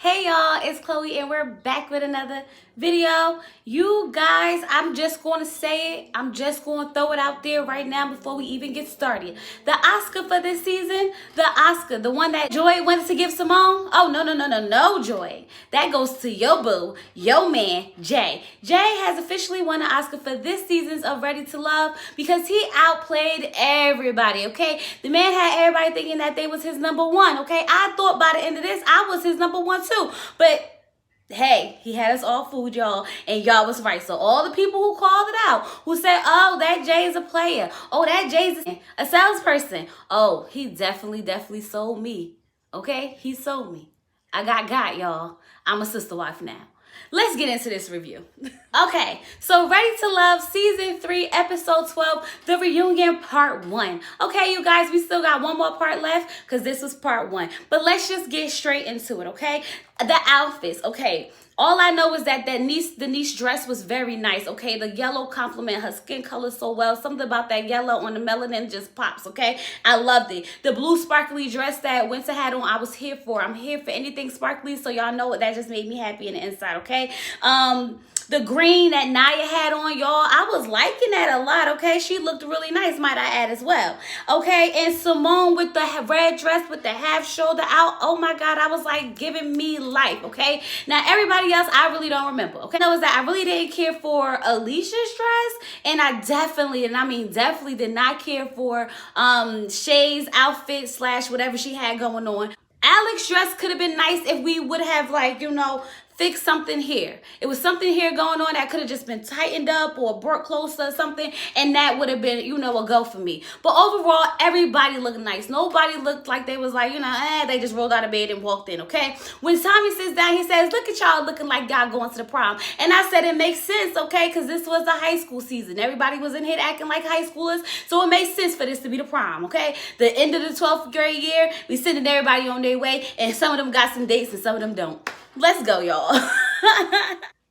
Hey y'all, it's Chloe and we're back with another video. You guys, I'm just going to say it. I'm just going to throw it out there right now before we even get started. The Oscar for this season, the one that Joy wanted to give Simone. Oh, no, Joy. That goes to your boo, your man, Jay. Jay has officially won an Oscar for this season's of Ready to Love because he outplayed everybody, okay? The man had everybody thinking that they was his number one, okay? I thought by the end of this, I was his number one too. But hey, he had us all fooled, y'all, and y'all was right. So all the people who called it out, who said, oh, that Jay's a player, oh, that Jay's a salesperson, oh, he definitely sold me, okay? He sold me. I got, y'all. I'm a sister wife now. Let's get into this review. Okay, so Ready to Love Season 3, Episode 12, The Reunion Part 1. Okay, you guys, we still got one more part left because this was Part 1. But let's just get straight into it, okay? The outfits, okay. All I know is that Denise dress was very nice, okay? The yellow complement her skin color so well. Something about that yellow on the melanin just pops, okay? I loved it. The blue sparkly dress that Winter had on, I was here for. I'm here for anything sparkly, so y'all know what that just made me happy in the inside, okay? The green that Naya had on, y'all, I was liking that a lot, okay? She looked really nice, might I add, as well, okay? And Simone with the red dress with the half shoulder out, oh my God, I was like giving me life, okay? Now, everybody else, I really don't remember, okay? That was that I really didn't care for Alicia's dress, and I definitely did not care for Shay's outfit / whatever she had going on. Alex's dress could have been nice if we would have, like, you know, fix something here. It was something here going on that could have just been tightened up or brought closer or something, and that would have been, you know, a go for me. But overall, everybody looked nice. Nobody looked like they was like, you know, they just rolled out of bed and walked in, okay? When Tommy sits down, he says, look at y'all looking like y'all going to the prom. And I said, it makes sense, okay? Because this was the high school season. Everybody was in here acting like high schoolers, so it makes sense for this to be the prom, okay? The end of the 12th grade year, we sending everybody on their way, and some of them got some dates and some of them don't. Let's go, y'all.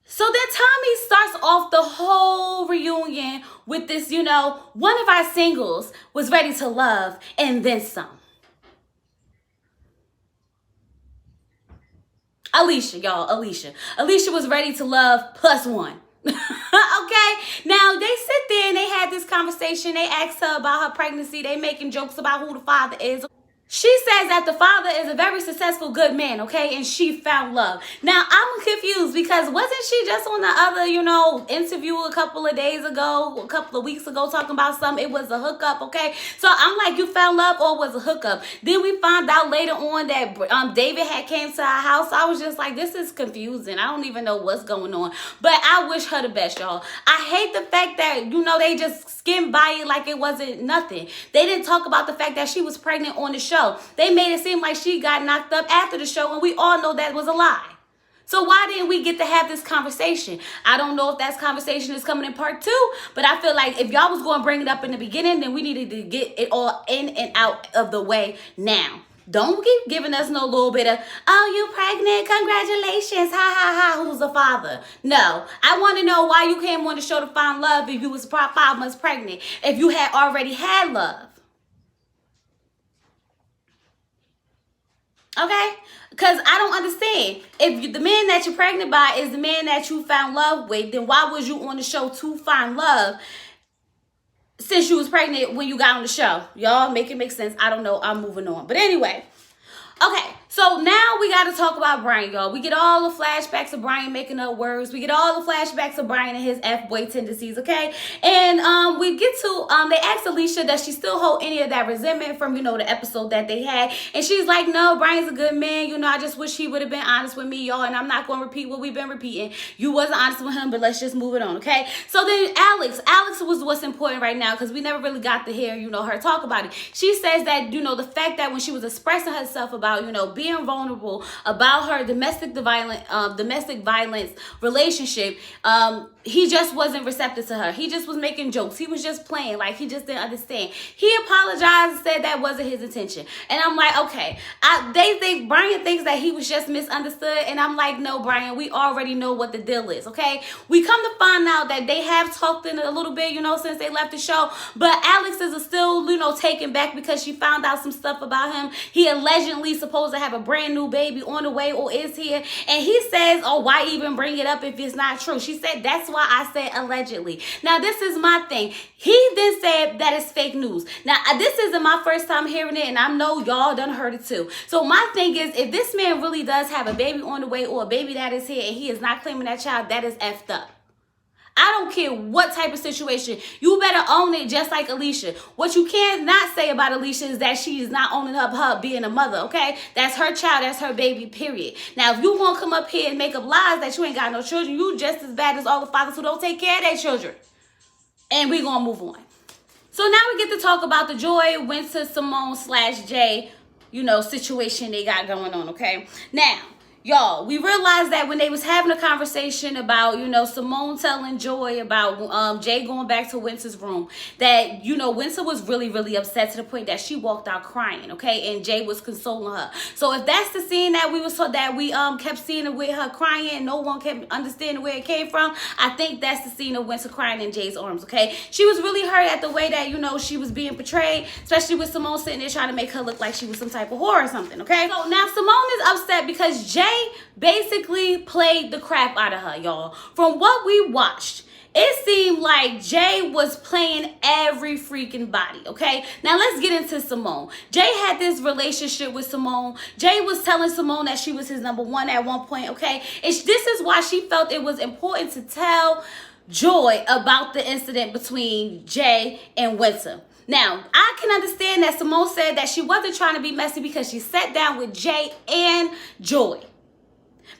So then Tommy starts off the whole reunion with this, you know, one of our singles was ready to love and then some. Alicia, y'all, Alicia. Alicia was ready to love +1. Okay, now they sit there and they had this conversation. They asked her about her pregnancy. They making jokes about who the father is. She says that the father is a very successful, good man, okay? And she found love. Now, I'm confused because wasn't she just on the other, you know, interview a couple of weeks ago, talking about something? It was a hookup, okay? So I'm like, you found love or was a hookup? Then we found out later on that David had came to our house. I was just like, this is confusing. I don't even know what's going on. But I wish her the best, y'all. I hate the fact that, you know, they just skimmed by it like it wasn't nothing. They didn't talk about the fact that she was pregnant on the show. They made it seem like she got knocked up after the show, and we all know that was a lie. So why didn't we get to have this conversation? I don't know if that conversation is coming in part 2, but I feel like if y'all was going to bring it up in the beginning, then we needed to get it all in and out of the way now. Don't keep giving us no little bit of, oh, you pregnant, congratulations, ha, who's the father? No, I want to know why you came on the show to find love if you was 5 months pregnant, if you had already had love. Okay? Because I don't understand. If the man that you're pregnant by is the man that you found love with, then why was you on the show to find love since you was pregnant when you got on the show? Y'all make it make sense. I don't know. I'm moving on. But anyway. Okay, so now we got to talk about Brian, y'all. We get all the flashbacks of Brian making up words. We get all the flashbacks of Brian and his F-boy tendencies, okay? And we get to, they asked Alicia, does she still hold any of that resentment from, you know, the episode that they had? And she's like, no, Brian's a good man. You know, I just wish he would have been honest with me, y'all. And I'm not going to repeat what we've been repeating. You wasn't honest with him, but let's just move it on, okay? So then Alex was what's important right now because we never really got to hear, you know, her talk about it. She says that, you know, the fact that when she was expressing herself about, you know, being vulnerable about her domestic violence relationship, he just wasn't receptive to her. He just was making jokes. He was just playing, like he just didn't understand. He apologized and said that wasn't his intention. And I'm like, okay, Brian thinks that he was just misunderstood. And I'm like, no, Brian, we already know what the deal is, okay? We come to find out that they have talked in a little bit, you know, since they left the show. But Alex is still, you know, taken back because she found out some stuff about him. He allegedly supposed to have a brand new baby on the way or is here. And he says, oh, why even bring it up if it's not true? She said, that's why I said allegedly. Now, this is my thing. He then said that it's fake news. Now, this isn't my first time hearing it, and I know y'all done heard it too. So my thing is, if this man really does have a baby on the way or a baby that is here and he is not claiming that child, that is effed up. I don't care what type of situation. You better own it just like Alicia. What you cannot say about Alicia is that she is not owning up her being a mother, okay? That's her child. That's her baby, period. Now, if you want to come up here and make up lies that you ain't got no children, you just as bad as all the fathers who don't take care of their children. And we're going to move on. So now we get to talk about the Joy, Winter, Simone / Jay, situation they got going on, okay? Now, y'all, we realized that when they was having a conversation about, Simone telling Joy about Jay going back to Winter's room, that, Winter was really, really upset to the point that she walked out crying, okay? And Jay was consoling her. So if that's the scene that we kept seeing it with her crying and no one kept understanding where it came from, I think that's the scene of Winter crying in Jay's arms, okay? She was really hurt at the way that, she was being portrayed, especially with Simone sitting there trying to make her look like she was some type of whore or something, okay? So now Simone is upset because Jay basically played the crap out of her, y'all. From what we watched, it seemed like Jay was playing every freaking body, okay? Now, let's get into Simone. Jay had this relationship with Simone. Jay was telling Simone that she was his number one at one point, okay? This is why she felt it was important to tell Joy about the incident between Jay and Winter. Now, I can understand that Simone said that she wasn't trying to be messy because she sat down with Jay and Joy.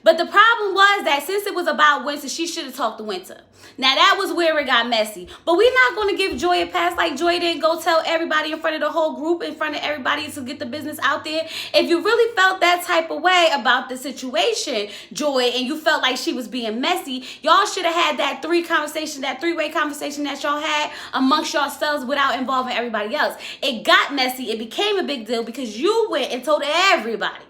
But the problem was that since it was about Winter, she should have talked to Winter. Now, that was where it got messy. But we're not going to give Joy a pass like Joy didn't go tell everybody in front of the whole group, in front of everybody to get the business out there. If you really felt that type of way about the situation, Joy, and you felt like she was being messy, y'all should have had that three-way conversation that y'all had amongst yourselves without involving everybody else. It got messy. It became a big deal because you went and told everybody.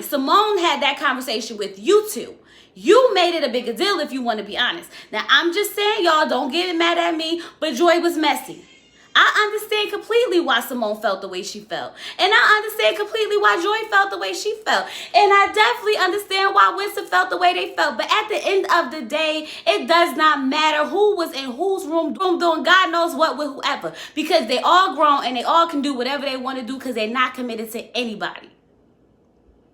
Simone had that conversation with you two. You made it a bigger deal if you want to be honest. Now, I'm just saying, y'all, don't get mad at me, but Joy was messy. I understand completely why Simone felt the way she felt. And I understand completely why Joy felt the way she felt. And I definitely understand why Winston felt the way they felt. But at the end of the day, it does not matter who was in whose room doing God knows what with whoever. Because they all grown and they all can do whatever they want to do because they're not committed to anybody.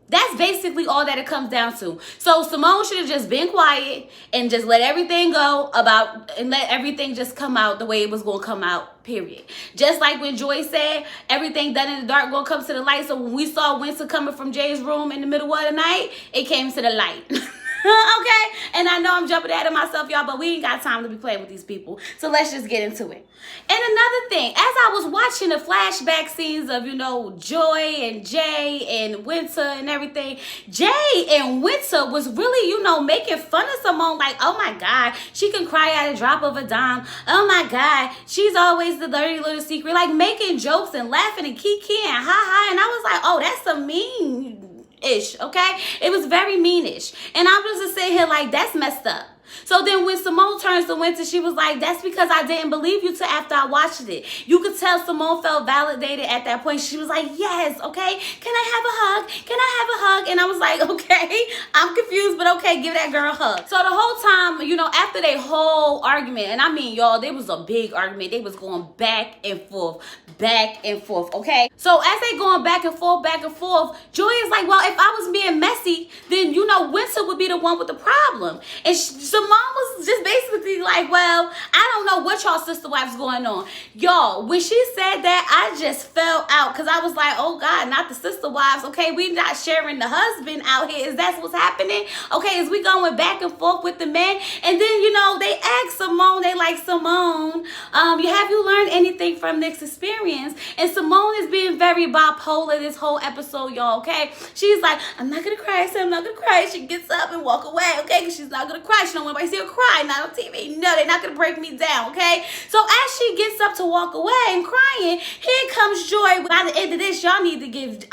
That's basically all that it comes down to. So Simone should have just been quiet and just let everything go and let everything just come out the way it was going to come out, period. Just like when Joy said, everything done in the dark going to come to the light. So when we saw Winston coming from Jay's room in the middle of the night, it came to the light. Okay? And I know I'm jumping ahead of myself, y'all, but we ain't got time to be playing with these people. So let's just get into it. And another thing, as I was watching the flashback scenes of, Joy and Jay and Winter and everything, Jay and Winter was really, making fun of Simone like, oh my God, she can cry at a drop of a dime. Oh my God, she's always the dirty little secret. Like making jokes and laughing and kiki and ha-ha. And I was like, oh, that's a mean-ish, okay? It was very meanish. And I was just sitting here like, that's messed up. So then when Simone turns to Winter, she was like, that's because I didn't believe you till after I watched it. You could tell Simone felt validated at that point. She was like, yes, okay, can I have a hug? Can I have a hug? And I was like, okay, I'm confused, but okay, give that girl a hug. So the whole time, after their whole argument, and I mean, y'all, there was a big argument. They was going back and forth, okay? So as they going back and forth, Joy is like, well, if I was being messy, then, Winter would be the one with the problem. And Simone was just basically like, well, I don't know what y'all sister wives going on. Y'all, when she said that, I just fell out because I was like, oh God, not the sister wives. Okay, we not sharing the husband out here. Is that what's happening? Okay, is we going back and forth with the men? And then, they asked Simone, they like, Simone, have you learned anything from this experience? And Simone is being very bipolar this whole episode, y'all, okay? She's like, I'm not going to cry, so I'm not going to cry. She gets up and walk away, okay? Because she's not going to cry. She don't want nobody to see her cry, not on TV. No, they're not going to break me down, okay? So as she gets up to walk away and crying, here comes Joy. By the end of this, y'all need to give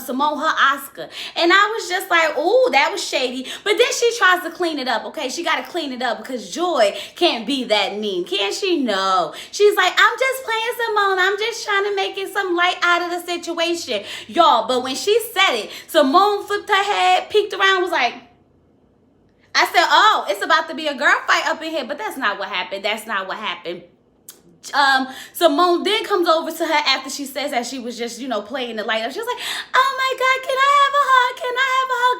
Simone her Oscar. And I was just like, ooh, that was shady. But then she tries to clean it up, okay? She got to clean it up because Joy can't be that mean. Can she? No. She's like, I'm just playing, Simone. I'm just trying to make it some light out of the situation. Y'all, but when she said it, Simone flipped her head, peeked around, was like, I said, oh, it's about to be a girl fight up in here. But that's not what happened. That's not what happened. Simone then comes over to her after she says that she was just, playing the light up. She was like, oh my God, can I have a hug? Can I have a hug?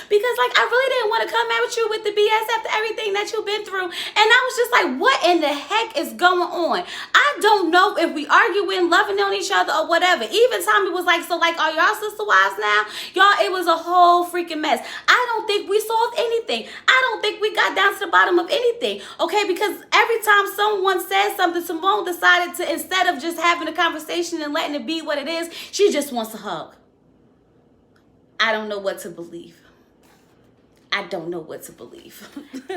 Because like, I really didn't want to come at you with the BS after everything that you've been through. And I was just like, what in the heck is going on? I don't know if we arguing, loving on each other or whatever. Even Tommy was like, so like, are y'all sister wives now? Y'all, it was a whole freaking mess. I don't think we solved anything. I don't think we got down to the bottom of anything. Okay, because every time someone says something, Simone decided to, instead of just having a conversation and letting it be what it is, she just wants a hug. I don't know what to believe. I don't know what to believe.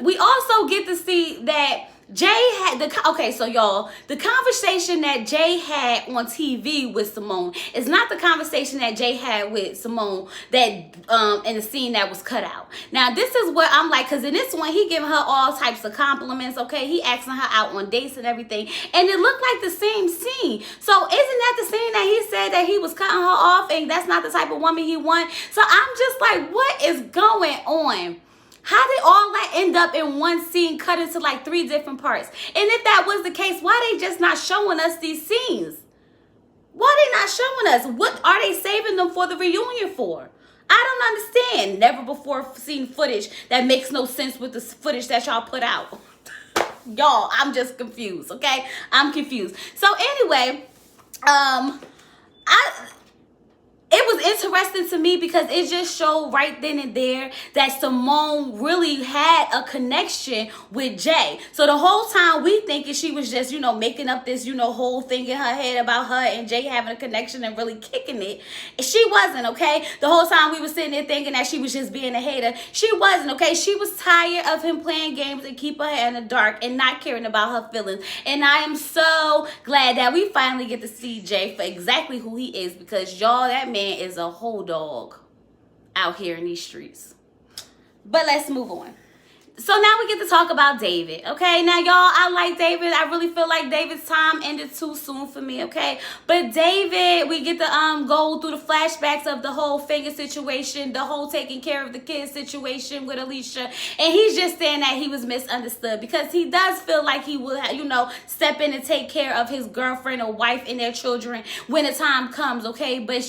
We also get to see that Jay had so y'all, the conversation that Jay had on TV with Simone is not the conversation that Jay had with Simone that in the scene that was cut out. Now this is what I'm like, because in this one he giving her all types of compliments, okay? He asking her out on dates and everything, and it looked like the same scene. So isn't that the scene that he said that he was cutting her off and that's not the type of woman he want? So I'm just like, what is going on? How did all that end up in one scene cut into like 3 different parts? And if that was the case, why they just not showing us these scenes? Why they not showing us? What are they saving them for the reunion for? I don't understand. Never before seen footage that makes no sense with the footage that y'all put out. Y'all, I'm just confused, okay? I'm confused. So anyway, it was interesting to me because it just showed right then and there that Simone really had a connection with Jay. So the whole time we thinking she was just, making up this, whole thing in her head about her and Jay having a connection and really kicking it. She wasn't, okay? The whole time we were sitting there thinking that she was just being a hater. She wasn't, okay? She was tired of him playing games and keep her head in the dark and not caring about her feelings. And I am so glad that we finally get to see Jay for exactly who he is, because y'all, that man is a whole dog out here in these streets. But let's move on. So now we get to talk about David, okay? Now, y'all, I like David. I really feel like David's time ended too soon for me, okay? But David, we get to go through the flashbacks of the whole finger situation, the whole taking care of the kids situation with Alicia. And he's just saying that he was misunderstood because he does feel like he will, step in and take care of his girlfriend or wife and their children when the time comes, okay? But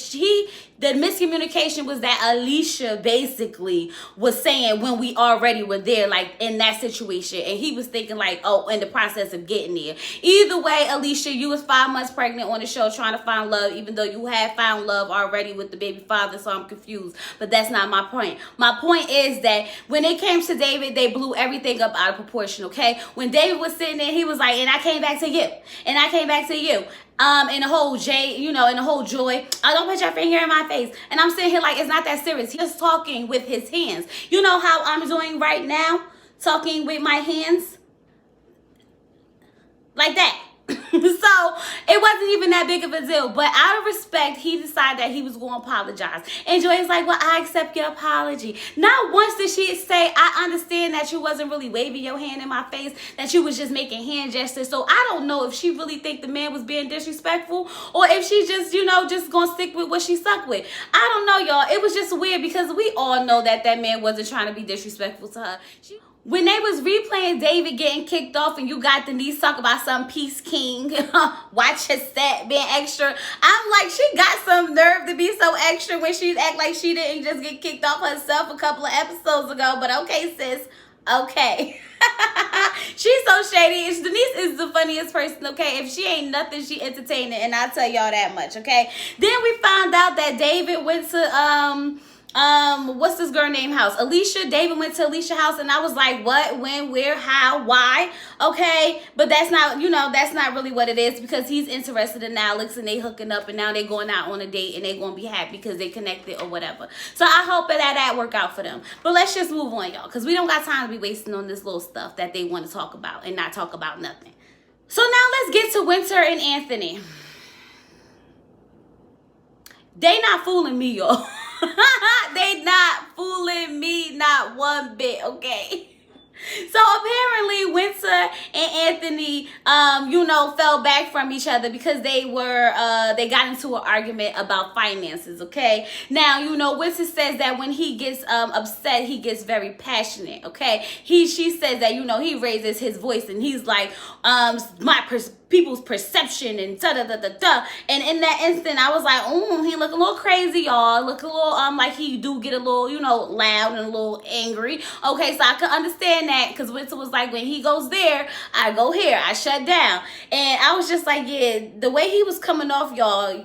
the miscommunication was that Alicia basically was saying when we already were there, like in that situation, and he was thinking like, oh, in the process of getting there. Either way, Alicia, you was 5 months pregnant on the show trying to find love, even though you had found love already with the baby father, so I'm confused. But that's not my point. My point is that when it came to David, they blew everything up out of proportion, okay? When David was sitting there, he was like, and I came back to you, and I came back to you. And the whole Jay, and the whole Joy, don't put your finger in my face. And I'm sitting here like, it's not that serious. He's just talking with his hands. You know how I'm doing right now? Talking with my hands? Like that. So it wasn't even that big of a deal. But out of respect, he decided that he was going to apologize. And Joy's like, well, I accept your apology. Not once did she say, I understand that you wasn't really waving your hand in my face, that you was just making hand gestures. So I don't know if she really think the man was being disrespectful, or if she just, just going to stick with what she stuck with. I don't know, y'all. It was just weird because we all know that that man wasn't trying to be disrespectful to her. When they was replaying David getting kicked off and you got Denise talk about some peace king, watch her set, being extra, I'm like, she got some nerve to be so extra when she act like she didn't just get kicked off herself a couple of episodes ago. But okay, sis, okay. She's so shady. Denise is the funniest person, okay? If she ain't nothing, she entertaining, and I'll tell y'all that much, okay? Then we found out that David went to what's this girl named house? Alicia. David went to Alicia's house, and I was like, what, when, where, how, why? Okay, but that's not, that's not really what it is, because he's interested in Alex and they hooking up, and now they going out on a date and they gonna be happy because they connected or whatever. So I hope that work out for them. But let's just move on, y'all, because we don't got time to be wasting on this little stuff that they want to talk about and not talk about nothing. So now let's get to Winter and Anthony. They not fooling me, y'all. They Not one bit, okay? So apparently Winter and Anthony, fell back from each other because they got into an argument about finances, okay? Now, Winter says that when he gets upset, he gets very passionate, okay? She says that, he raises his voice and he's like, people's perception and da-da-da-da-da. And in that instant, I was like, he look a little crazy, y'all. Look a little, like he do get a little, loud and a little angry. Okay, so I could understand that because Winter was like, when he goes there, I go here. I shut down. And I was just like, yeah, the way he was coming off, y'all,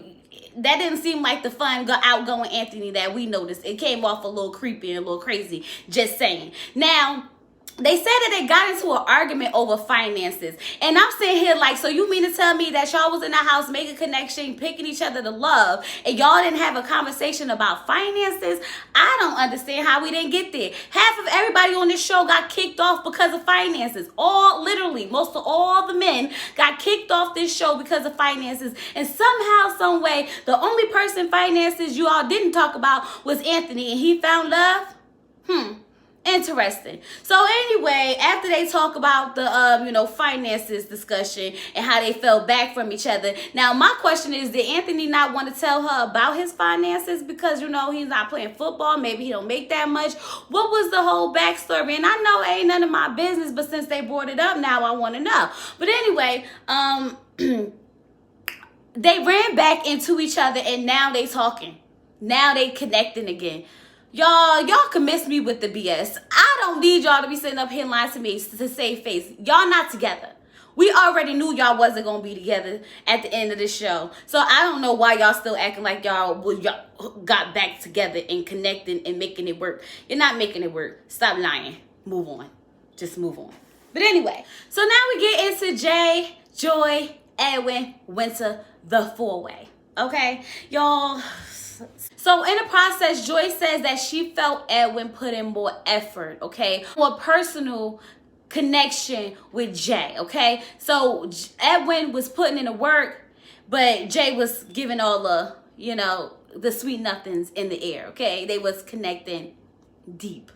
that didn't seem like the fun, outgoing Anthony that we noticed. It came off a little creepy and a little crazy, just saying. Now, they said that they got into an argument over finances. And I'm sitting here like, so you mean to tell me that y'all was in the house making connection, picking each other to love, and y'all didn't have a conversation about finances? I don't understand how we didn't get there. Half of everybody on this show got kicked off because of finances. Literally, most of all the men got kicked off this show because of finances. And somehow, some way, the only person finances you all didn't talk about was Anthony, and he found love? Interesting. So anyway, after they talk about the finances discussion and how they fell back from each other. Now my question is, did Anthony not want to tell her about his finances because he's not playing football? Maybe he don't make that much. What was the whole backstory? And I know it ain't none of my business, but since they brought it up, now I want to know. But anyway, they ran back into each other and now they talking. Now they connecting again. Y'all can miss me with the BS. I don't need y'all to be sitting up here lying to me to save face. Y'all not together. We already knew y'all wasn't going to be together at the end of the show. So I don't know why y'all still acting like y'all got back together and connecting and making it work. You're not making it work. Stop lying. Move on. Just move on. But anyway, so now we get into Jay, Joy, Edwin, Winter, the four-way. Okay? Y'all... So in the process, Joy says that she felt Edwin put in more effort, okay? More personal connection with Jay, okay? So Edwin was putting in the work, but Jay was giving all the, the sweet nothings in the air, okay? They was connecting deep.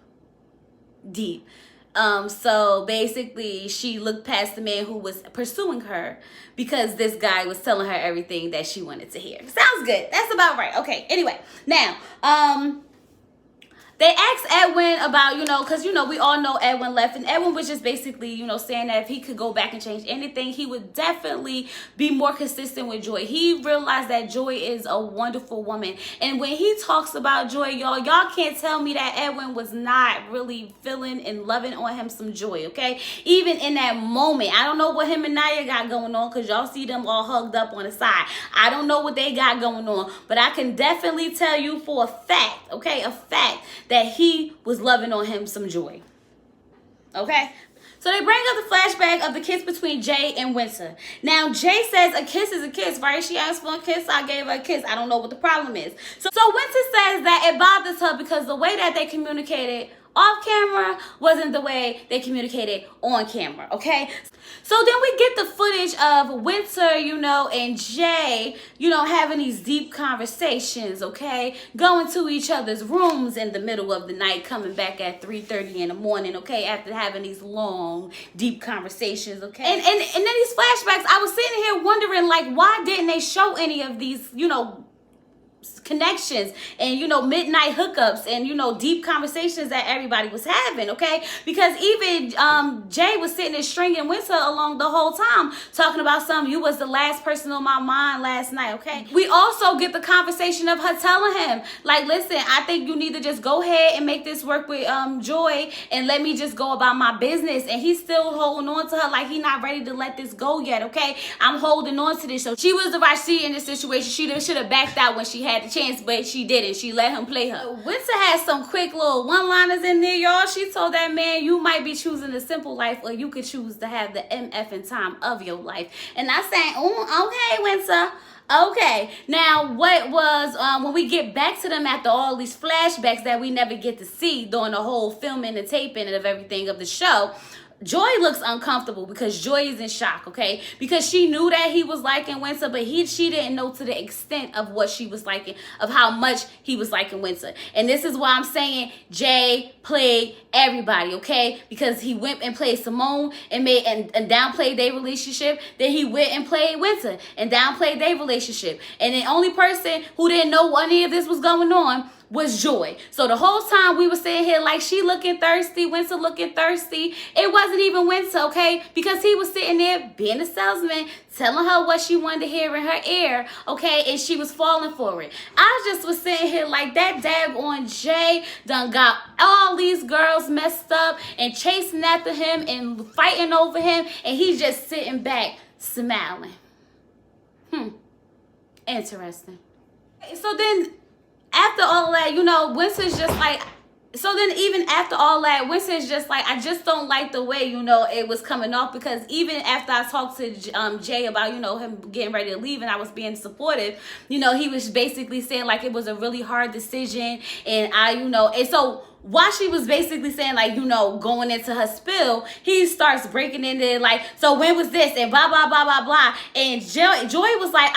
So basically she looked past the man who was pursuing her because this guy was telling her everything that she wanted to hear. Sounds good. That's about right. Okay. Anyway, now, they asked Edwin about, because, we all know Edwin left. And Edwin was just basically, saying that if he could go back and change anything, he would definitely be more consistent with Joy. He realized that Joy is a wonderful woman. And when he talks about Joy, y'all can't tell me that Edwin was not really feeling and loving on him some Joy, okay? Even in that moment. I don't know what him and Naya got going on because y'all see them all hugged up on the side. I don't know what they got going on. But I can definitely tell you for a fact, okay, that he was loving on him some Joy. Okay? So they bring up the flashback of the kiss between Jay and Winter. Now, Jay says a kiss is a kiss, right? She asked for a kiss, I gave her a kiss. I don't know what the problem is. So Winter says that it bothers her because the way that they communicated off camera wasn't the way they communicated on camera, okay? So then we get the footage of Winter, and Jay, having these deep conversations, okay? Going to each other's rooms in the middle of the night, coming back at 3:30 in the morning, okay? After having these long, deep conversations, okay? And then these flashbacks, I was sitting here wondering, like, why didn't they show any of these, connections and midnight hookups and deep conversations that everybody was having, okay? Because even Jay was sitting there stringing Winter along the whole time, talking about something. You was the last person on my mind last night, okay? We also get the conversation of her telling him, like, listen, I think you need to just go ahead and make this work with Joy and let me just go about my business. And he's still holding on to her like he's not ready to let this go yet, okay? I'm holding on to this. So she was the right seat in this situation. She should have backed out when she had the chance, but she didn't. She let him play her. Winter had some quick little one-liners in there, y'all. She told that man, you might be choosing a simple life or you could choose to have the MFing time of your life. And I said, oh, okay, Winter. Okay, now what was, when we get back to them after all these flashbacks that we never get to see during the whole filming and taping of everything of the show, Joy looks uncomfortable because Joy is in shock, okay? Because she knew that he was liking Winter, but she didn't know to the extent of what she was liking, of how much he was liking Winter. And this is why I'm saying Jay played everybody, okay? Because he went and played Simone and downplayed their relationship. Then he went and played Winter and downplayed their relationship. And the only person who didn't know any of this was going on was Joy. So the whole time we were sitting here like she looking thirsty, Winter looking thirsty. It wasn't even Winter, okay? Because he was sitting there being a salesman, telling her what she wanted to hear in her ear, okay? And she was falling for it. I just was sitting here like that daggone Jay done got all these girls messed up and chasing after him and fighting over him, and he's just sitting back smiling. Interesting. So then after all that, you know, Winston's just like, so then even after all that, Winston's just like, I just don't like the way, you know, it was coming off, because even after I talked to Jay about, you know, him getting ready to leave and I was being supportive, you know, he was basically saying like it was a really hard decision, and and so while she was basically saying like, you know, going into her spill, he starts breaking into like, so when was this and blah, blah, blah, blah, blah. And Joy was like,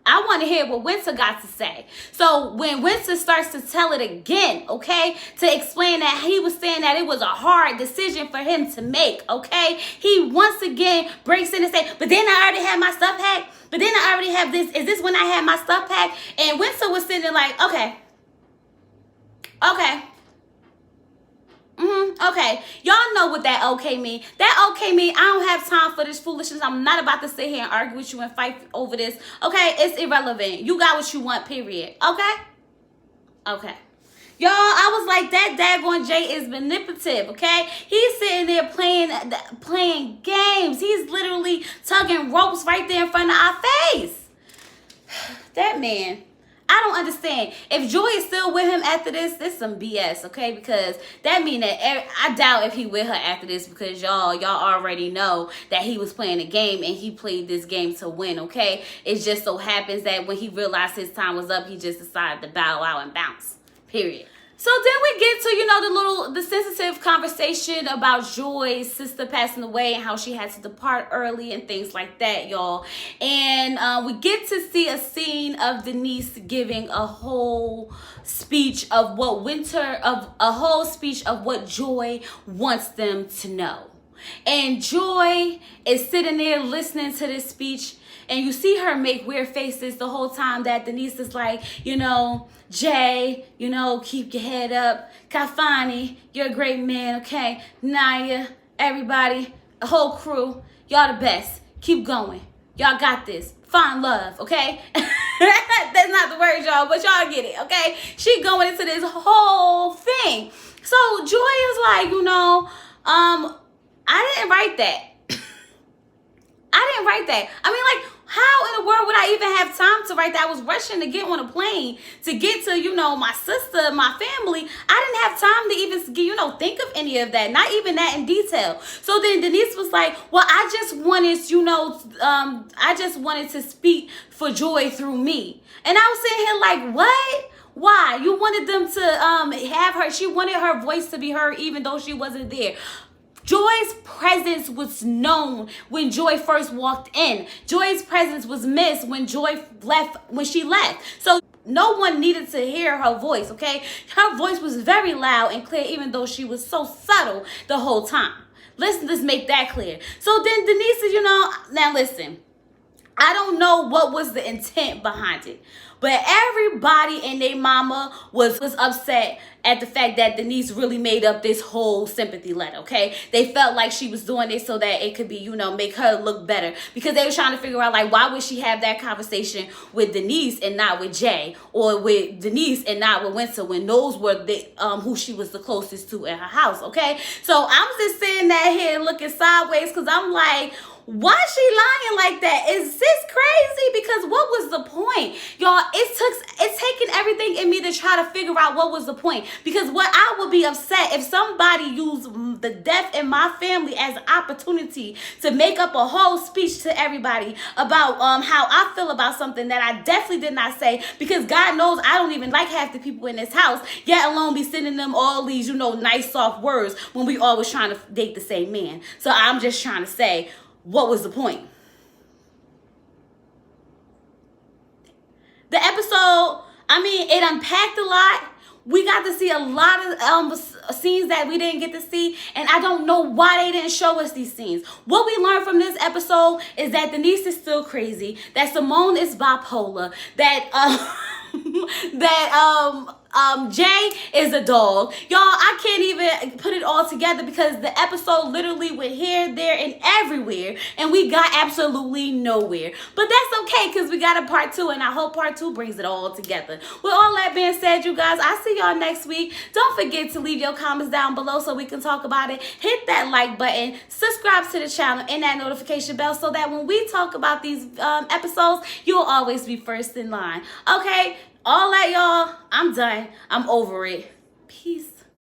I want to hear what Winter got to say. So when Winter starts to tell it again, okay, to explain that he was saying that it was a hard decision for him to make, okay, he once again breaks in and say, but then I already had my stuff packed. But then I already have this. Is this when I had my stuff packed? And Winter was sitting there like, okay. Okay, y'all know what that okay mean. That okay mean I don't have time for this foolishness. I'm not about to sit here and argue with you and fight over this. Okay, it's irrelevant. You got what you want, period. Okay. Y'all, I was like, that daggone Jay is manipulative, okay? He's sitting there playing games. He's literally tugging ropes right there in front of our face. That man, I don't understand. If Joy is still with him after this some BS, okay? Because that mean that I doubt if he with her after this, because y'all already know that he was playing a game and he played this game to win, okay? It just so happens that when he realized his time was up, he just decided to bow out and bounce, period. So then we get to, you know, the sensitive conversation about Joy's sister passing away and how she had to depart early and things like that, y'all. And we get to see a scene of Denise giving a whole speech of what Joy wants them to know. And Joy is sitting there listening to this speech, and you see her make weird faces the whole time that Denise is like, you know, Jay, you know, keep your head up. Kafani, you're a great man, okay? Naya, everybody, the whole crew, y'all the best. Keep going. Y'all got this. Find love, okay? That's not the word, y'all, but y'all get it, okay? She going into this whole thing. So Joy is like, you know, I didn't write that. I mean, like, how in the world would I even have time to write that? I was rushing to get on a plane to get to, you know, my sister, my family. I didn't have time to even, you know, think of any of that. Not even that in detail. So then Denise was like, well, I just wanted, you know, to speak for Joy through me. And I was sitting here like, what? Why? You wanted them to have her. She wanted her voice to be heard even though she wasn't there. Joy's presence was known when Joy first walked in. Joy's presence was missed when she left. So no one needed to hear her voice, okay? Her voice was very loud and clear, even though she was so subtle the whole time. Let's make that clear. So then Denise is, you know, now listen, I don't know what was the intent behind it, but everybody and their mama was upset at the fact that Denise really made up this whole sympathy letter, okay? They felt like she was doing it so that it could be, you know, make her look better, because they were trying to figure out, like, why would she have that conversation with Denise and not with Jay, or with Denise and not with Winter, when those were the who she was the closest to in her house, okay? So I'm just sitting there here looking sideways, because I'm like, Why is she lying like that? Is this crazy? Because what was the point? Y'all, it's taking everything in me to try to figure out what was the point. Because what I would be upset if somebody used the death in my family as an opportunity to make up a whole speech to everybody about how I feel about something that I definitely did not say, because God knows I don't even like half the people in this house, yet alone be sending them all these, nice soft words when we always trying to date the same man. So I'm just trying to say, what was the point? The episode, it unpacked a lot. We got to see a lot of scenes that we didn't get to see, and I don't know why they didn't show us these scenes. What we learned from this episode is that Denise is still crazy, that Simone is bipolar, that Jay is a dog. Y'all, I can't even put it all together because the episode literally went here, there, and everywhere, and we got absolutely nowhere. But that's okay, because we got a part 2, and I hope part 2 brings it all together. With all that being said, you guys, I'll see y'all next week. Don't forget to leave your comments down below so we can talk about it. Hit that like button, subscribe to the channel, and that notification bell so that when we talk about these episodes, you'll always be first in line. Okay? All that, y'all. I'm done. I'm over it. Peace.